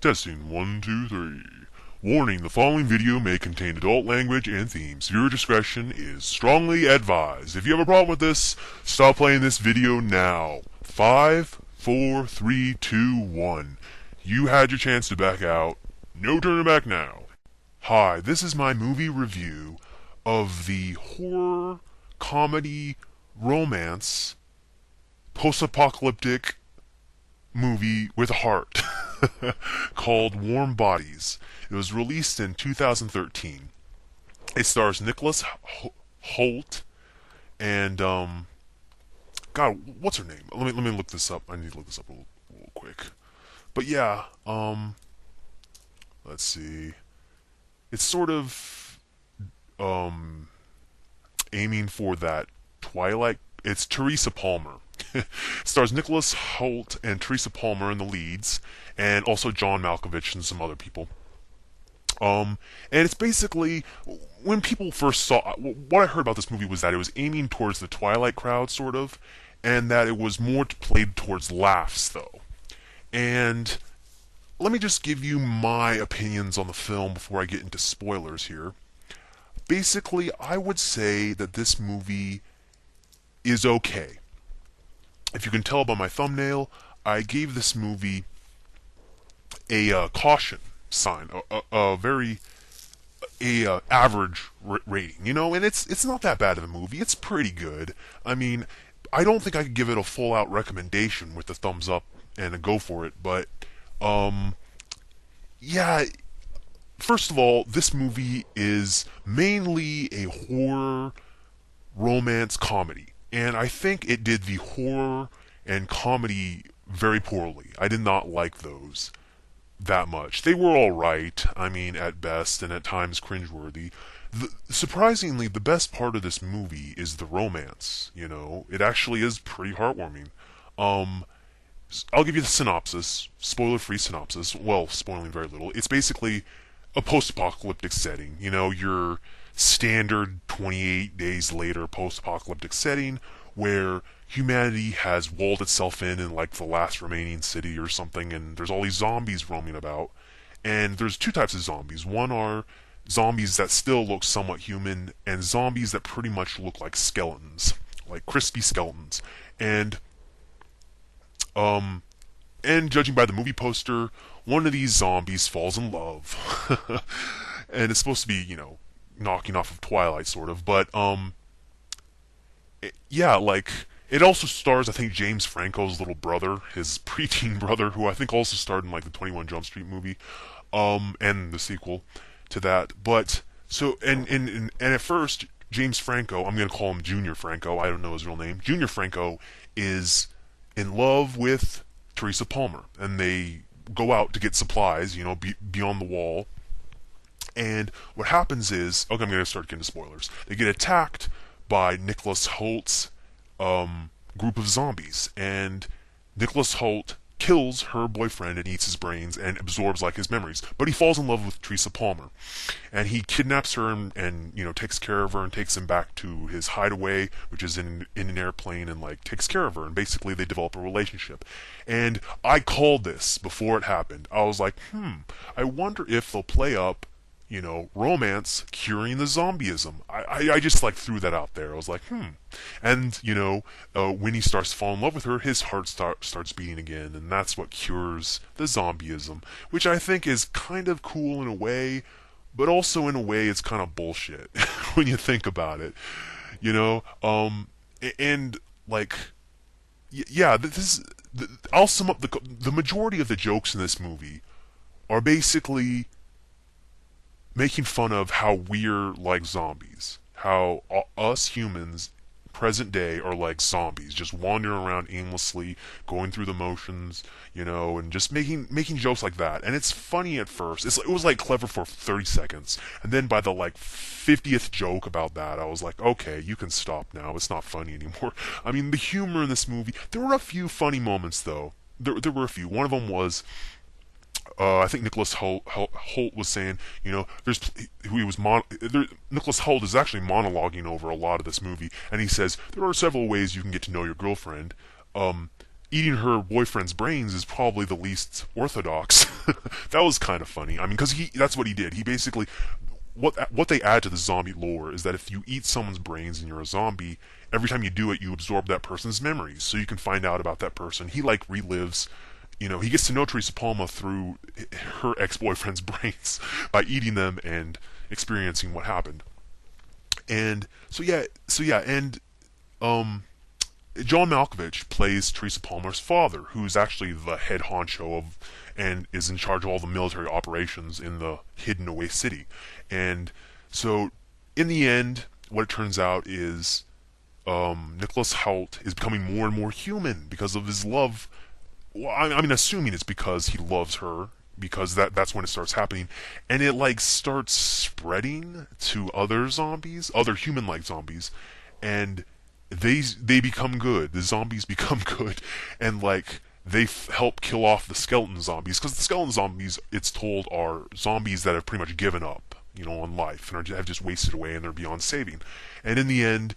Testing 1, 2, 3. Warning, the following video may contain adult language and themes. Viewer discretion is strongly advised. If you have a problem with this, stop playing this video now. 5, 4, 3, 2, 1. You had your chance to back out. No turning back now. Hi, this is my movie review of the horror, comedy, romance, post-apocalyptic movie with a heart called Warm Bodies. It was released in 2013. It stars Nicholas Hoult and God, what's her name? Let me look this up. I need to look this up a little quick. But yeah, let's see. It's sort of aiming for that Twilight. It's Teresa Palmer. It stars Nicholas Hoult and Teresa Palmer in the leads, and also John Malkovich and some other people. And it's basically, when people first saw, what I heard about this movie was that it was aiming towards the Twilight crowd, sort of, and that it was more played towards laughs, though. And let me just give you my opinions on the film before I get into spoilers here. Basically, I would say that this movie is okay. If you can tell by my thumbnail, I gave this movie a caution sign, a very average rating, and it's not that bad of a movie. It's pretty good. I mean, I don't think I could give it a full-out recommendation with the thumbs up and a go for it, but yeah. First of all, this movie is mainly a horror romance comedy. And I think it did the horror and comedy very poorly. I did not like those that much. They were alright, I mean, at best, and at times cringeworthy. Surprisingly, the best part of this movie is the romance, It actually is pretty heartwarming. I'll give you the synopsis, spoiler-free synopsis. Well, spoiling very little. It's basically a post-apocalyptic setting. Your standard 28 days later post-apocalyptic setting where humanity has walled itself in like the last remaining city or something, and there's all these zombies roaming about. And there's two types of zombies. One are zombies that still look somewhat human, and zombies that pretty much look like skeletons, like crispy skeletons. And judging by the movie poster, one of these zombies falls in love. And it's supposed to be, knocking off of Twilight, sort of. But, it also stars, I think, James Franco's little brother, his preteen brother, who I think also starred in, the 21 Jump Street movie, and the sequel to that. But, so, and at first, James Franco, I'm going to call him Junior Franco, I don't know his real name. Junior Franco is in love with Teresa Palmer, and they go out to get supplies, beyond the wall. And what happens is, okay, I'm going to start getting into spoilers. They get attacked by Nicholas Hoult's group of zombies, and Nicholas Hoult kills her boyfriend and eats his brains and absorbs his memories. But he falls in love with Teresa Palmer, and he kidnaps her and takes care of her and takes him back to his hideaway, which is in an airplane, and takes care of her, and basically they develop a relationship. And I called this before it happened. I was like, I wonder if they'll play up romance curing the zombieism. I just threw that out there. I was like, And, when he starts to fall in love with her, his heart starts beating again, and that's what cures the zombieism, which I think is kind of cool in a way, but also in a way it's kind of bullshit when you think about it. I'll sum up the majority of the jokes in this movie are basically making fun of how we're like zombies. How us humans, present day, are like zombies, just wandering around aimlessly, going through the motions, and just making jokes like that. And it's funny at first. It was clever for 30 seconds. And then by the 50th joke about that, I was like, okay, you can stop now. It's not funny anymore. I mean, the humor in this movie, there were a few funny moments though. There were a few. One of them was, I think Nicholas Hoult was saying, Nicholas Hoult is actually monologuing over a lot of this movie, and he says there are several ways you can get to know your girlfriend. eating her boyfriend's brains is probably the least orthodox. That was kind of funny. I mean, because that's what he did. He basically what they add to the zombie lore is that if you eat someone's brains and you're a zombie, every time you do it, you absorb that person's memories, so you can find out about that person. He like relives. He gets to know Teresa Palma through her ex-boyfriend's brains by eating them and experiencing what happened. And and um, John Malkovich plays Teresa Palmer's father, who's actually the head honcho of and is in charge of all the military operations in the hidden away city. And so, in the end, what it turns out is Nicholas Hoult is becoming more and more human because of his love. Well, I mean, assuming it's because he loves her, because that's when it starts happening, and it like starts spreading to other zombies, other human-like zombies, and they become good. The zombies become good, and like they help kill off the skeleton zombies, because the skeleton zombies, it's told, are zombies that have pretty much given up, on life and have just wasted away and they're beyond saving. And in the end,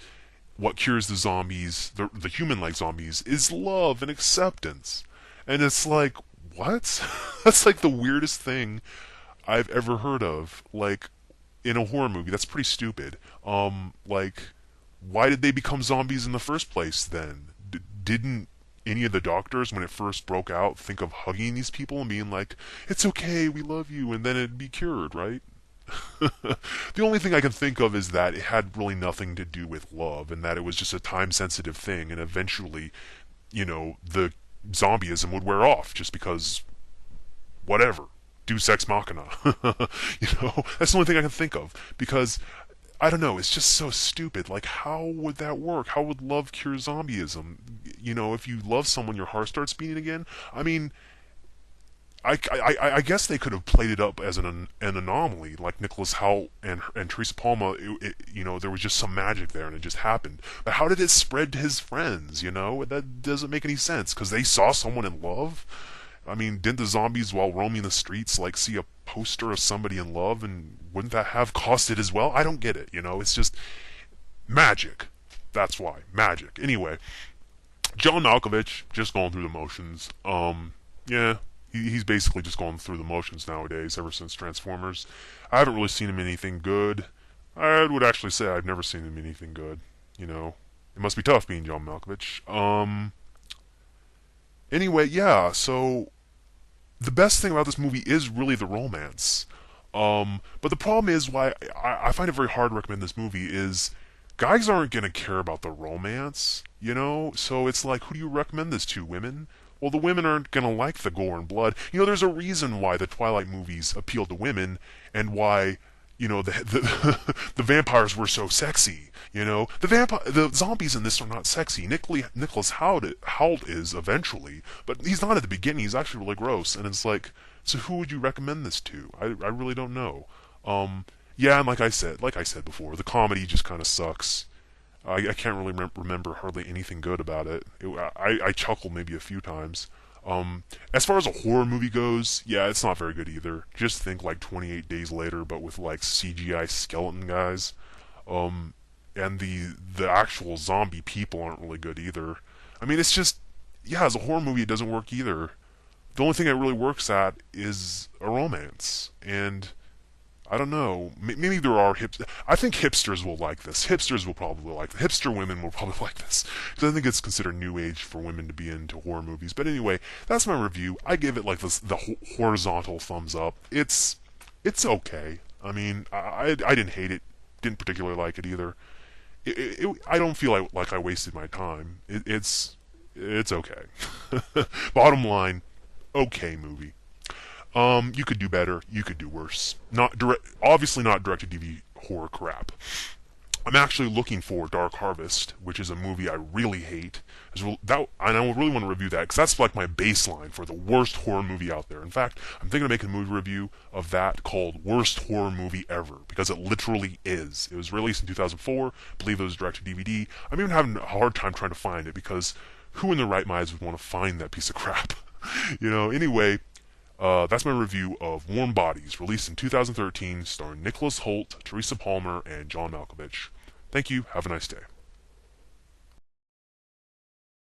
what cures the zombies, the human-like zombies, is love and acceptance. And it's like, what? That's like the weirdest thing I've ever heard of. Like, in a horror movie, that's pretty stupid. Like, why did they become zombies in the first place then? Didn't any of the doctors, when it first broke out, think of hugging these people and being like, it's okay, we love you, and then it'd be cured, right? The only thing I can think of is that it had really nothing to do with love, and that it was just a time-sensitive thing, and eventually, the zombieism would wear off, just because, whatever, deus ex machina. That's the only thing I can think of, because I don't know, it's just so stupid. Like, how would that work? How would love cure zombieism? If you love someone, your heart starts beating again? I mean, I guess they could have played it up as an anomaly, like Nicholas Hoult and Teresa Palma. There was just some magic there, and it just happened. But how did it spread to his friends? That doesn't make any sense. Because they saw someone in love. I mean, didn't the zombies, while roaming the streets, like see a poster of somebody in love, and wouldn't that have caused it as well? I don't get it. It's just magic. That's why magic. Anyway, John Malkovich just going through the motions. Yeah. He's basically just going through the motions nowadays, ever since Transformers. I haven't really seen him in anything good. I would actually say I've never seen him in anything good. It must be tough being John Malkovich. Anyway, yeah, so the best thing about this movie is really the romance. But the problem is, why I find it very hard to recommend this movie is guys aren't going to care about the romance, So it's like, who do you recommend this to, women? Well, the women aren't going to like the gore and blood. There's a reason why the Twilight movies appeal to women, and why, the vampires were so sexy. The zombies in this are not sexy. Nicholas Hoult is eventually, but he's not at the beginning. He's actually really gross, and it's like, so who would you recommend this to? I really don't know. Yeah, and like I said before, the comedy just kind of sucks. I can't really remember hardly anything good about it. I chuckled maybe a few times. As far as a horror movie goes, yeah, it's not very good either. Just think like 28 Days Later, but with like CGI skeleton guys. And the actual zombie people aren't really good either. I mean, it's just, yeah, as a horror movie, it doesn't work either. The only thing it really works at is a romance, and I don't know. Maybe there are I think hipsters will like this. Hipsters will probably like this. Hipster women will probably like this, because I think it's considered new age for women to be into horror movies. But anyway, that's my review. I give it like the horizontal thumbs up. It's okay. I mean, I didn't hate it. Didn't particularly like it either. I don't feel like I wasted my time. It's okay. Bottom line, okay movie. You could do better. You could do worse. Obviously not direct-to-DVD horror crap. I'm actually looking for Dark Harvest, which is a movie I really hate. And I really want to review that, because that's like my baseline for the worst horror movie out there. In fact, I'm thinking of making a movie review of that called Worst Horror Movie Ever, because it literally is. It was released in 2004. I believe it was direct-to-DVD. I'm even having a hard time trying to find it, because who in their right minds would want to find that piece of crap? Anyway, that's my review of Warm Bodies, released in 2013, starring Nicholas Hoult, Teresa Palmer, and John Malkovich. Thank you. Have a nice day.